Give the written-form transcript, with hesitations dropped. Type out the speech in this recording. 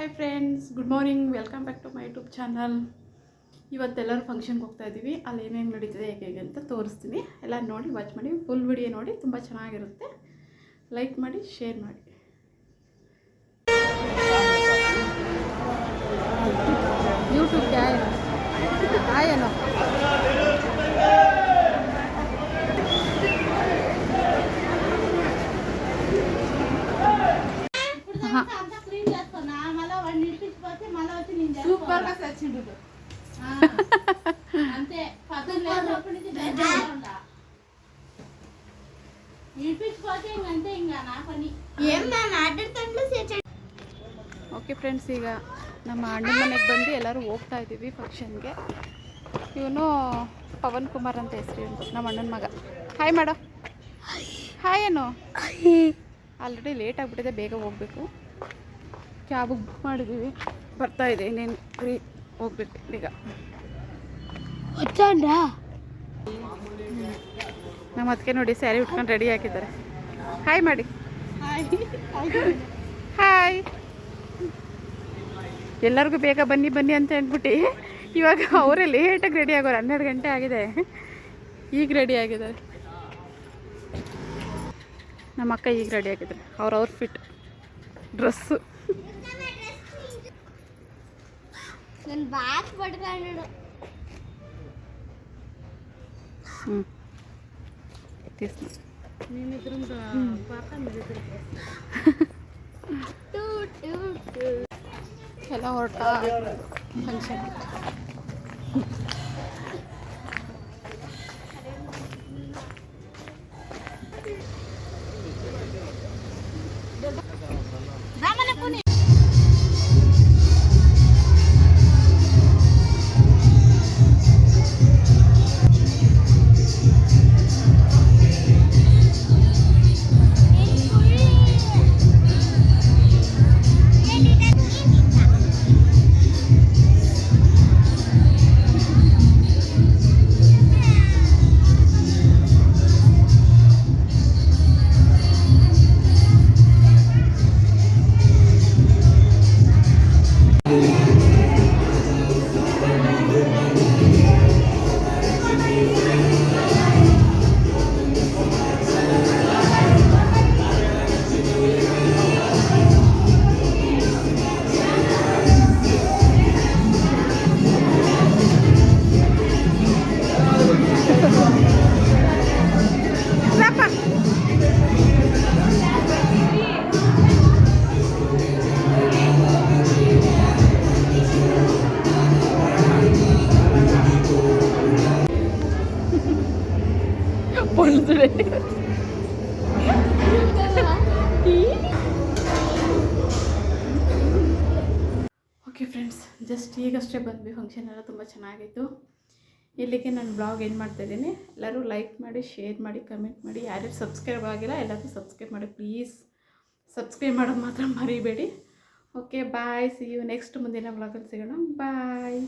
Hi friends, good morning. Welcome back to my YouTube channel. ಇವತ್ತೆಲ್ಲರೂ ಫಂಕ್ಷನ್ಗೆ ಹೋಗ್ತಾ ಇದ್ದೀವಿ. ಅಲ್ಲಿ ಏನೇನು ನಡೀತಿದೆ ಹೇಗೆ ಅಂತ ತೋರಿಸ್ತೀನಿ. ಎಲ್ಲ ನೋಡಿ ವಾಚ್ ಮಾಡಿ, ಫುಲ್ ವಿಡಿಯೋ ನೋಡಿ, ತುಂಬ ಚೆನ್ನಾಗಿರುತ್ತೆ. ಲೈಕ್ ಮಾಡಿ, ಶೇರ್ ಮಾಡಿ. ಯೂಟ್ಯೂಬ್ಗೆ ಆಯೇನೋ సూపర్గా సచ్చిండు అంతే పక్కన లేనప్పటి నుంచి ఇడిపించిపోతే ఇంకంతే ఇంకా నా పని ఏం ನಾನು ಆಡರ್ತಂಡ್ಲು ಸೇಚ. ಓಕೆ ಫ್ರೆಂಡ್ಸ್, ಈಗ ನಮ್ಮ ಅಣ್ಣನ ಮನೆಗೆ ಬಂದು ಎಲ್ಲರೂ ಹೋಗ್ತಾ ಇದ್ದೀವಿ ಫಂಕ್ಷನ್ಗೆ. ಇವನು ಪವನ್ ಕುಮಾರ್ ಅಂತ ಹೆಸರು, ನಮ್ಮ ಅಣ್ಣನ ಮಗ. ಹಾಯ್ ಮಾಡೋ. ಹಾಯ್ ಏನು. ಆಲ್ರೆಡಿ ಲೇಟ್ ಆಗಿಬಿಟ್ಟಿದೆ, ಬೇಗ ಹೋಗಬೇಕು. ಕ್ಯಾಬ್ ಬುಕ್ ಮಾಡಿದ್ದೀವಿ, ಬರ್ತಾ ಇದೆ. ಇನ್ನೇನು ಫ್ರೀ ಹೋಗ್ಬೇಕು ಈಗ. ನಮ್ಮ ಅದಕ್ಕೆ ನೋಡಿ ಸ್ಯಾರಿ ಉಟ್ಕೊಂಡು ರೆಡಿ ಹಾಕಿದ್ದಾರೆ. ಹಾಯ್ ಮಾಡಿ. ಹಾಯ್. ಎಲ್ಲರಿಗೂ ಬೇಗ ಬನ್ನಿ ಬನ್ನಿ ಅಂತ ಅಂದ್ಬಿಟ್ಟು ಇವಾಗ ಅವರೇ ಲೇಟಾಗಿ ರೆಡಿ ಆಗೋರು. 12 ಗಂಟೆ ಆಗಿದೆ, ಈಗ ರೆಡಿ ಆಗಿದ್ದಾರೆ. ನಮ್ಮ ಅಕ್ಕ ಈಗ ರೆಡಿ ಆಗಿದ್ದಾರೆ. ಅವ್ರ ಔಟ್ಫಿಟ್ ಡ್ರೆಸ್ಸು. ಎಲ್ಲ ಹೊರಟ ಫಂಕ್ಷನ್. ಓಕೆ ಫ್ರೆಂಡ್ಸ್, ಜಸ್ಟ್ ಈಗಷ್ಟೇ ಬಂದ್ವಿ. ಫಂಕ್ಷನ್ ಎಲ್ಲ ತುಂಬ ಚೆನ್ನಾಗಿತ್ತು. ಇಲ್ಲಿಗೆ ನಾನು ಬ್ಲಾಗ್ ಏನು ಮಾಡ್ತಾಯಿದ್ದೀನಿ. ಎಲ್ಲರೂ ಲೈಕ್ ಮಾಡಿ, ಶೇರ್ ಮಾಡಿ, ಕಮೆಂಟ್ ಮಾಡಿ. ಯಾರ್ಯಾರು ಸಬ್ಸ್ಕ್ರೈಬ್ ಆಗಿಲ್ಲ ಎಲ್ಲರೂ ಸಬ್ಸ್ಕ್ರೈಬ್ ಮಾಡಿ ಪ್ಲೀಸ್. ಸಬ್ಸ್ಕ್ರೈಬ್ ಮಾಡೋದು ಮಾತ್ರ ಮರಿಬೇಡಿ. Okay bye, see you next ಮುಂದಿನ ಬ್ಲಾಗಲ್ಲಿ ಸಿಗೋಣ. ಬಾಯ್.